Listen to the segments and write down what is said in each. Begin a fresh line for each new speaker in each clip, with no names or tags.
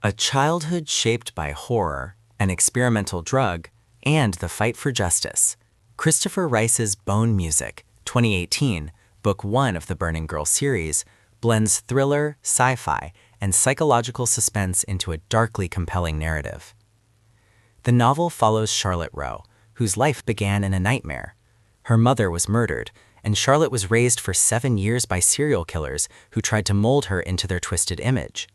A childhood shaped by horror, an experimental drug, and the fight for justice. Christopher Rice's Bone Music, 2018, Book 1 of the Burning Girl series, blends thriller, sci-fi, and psychological suspense into a darkly compelling narrative. The novel follows Charlotte Rowe, whose life began in a nightmare. Her mother was murdered, and Charlotte was raised for 7 years by serial killers who tried to mold her into their twisted image.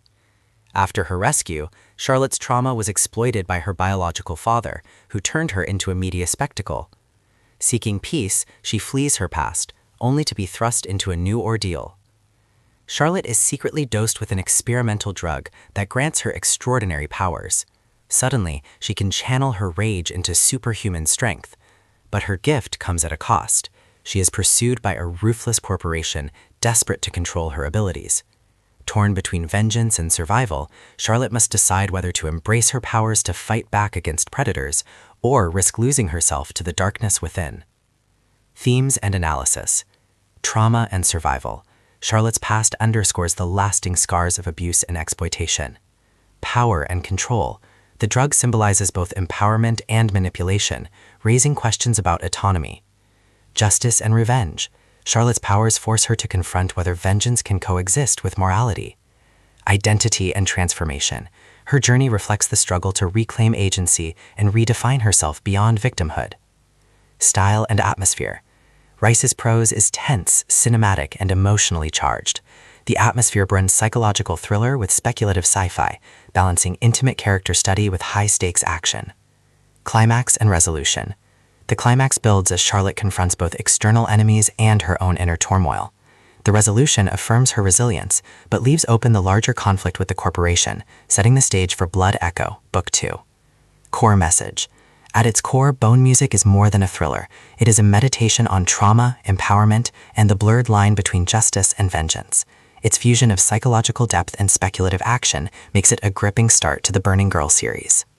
After her rescue, Charlotte's trauma was exploited by her biological father, who turned her into a media spectacle. Seeking peace, she flees her past, only to be thrust into a new ordeal. Charlotte is secretly dosed with an experimental drug that grants her extraordinary powers. Suddenly, she can channel her rage into superhuman strength. But her gift comes at a cost. She is pursued by a ruthless corporation desperate to control her abilities. Torn between vengeance and survival, Charlotte must decide whether to embrace her powers to fight back against predators or risk losing herself to the darkness within. Themes and analysis. Trauma and survival. Charlotte's past underscores the lasting scars of abuse and exploitation. Power and control. The drug symbolizes both empowerment and manipulation, raising questions about autonomy. Justice and revenge. Charlotte's powers force her to confront whether vengeance can coexist with morality. Identity and transformation. Her journey reflects the struggle to reclaim agency and redefine herself beyond victimhood. Style and atmosphere. Rice's prose is tense, cinematic, and emotionally charged. The atmosphere blends psychological thriller with speculative sci-fi, balancing intimate character study with high-stakes action. Climax and resolution. The climax builds as Charlotte confronts both external enemies and her own inner turmoil. The resolution affirms her resilience, but leaves open the larger conflict with the corporation, setting the stage for Blood Echo, Book 2. Core message. At its core, Bone Music is more than a thriller. It is a meditation on trauma, empowerment, and the blurred line between justice and vengeance. Its fusion of psychological depth and speculative action makes it a gripping start to the Burning Girl series.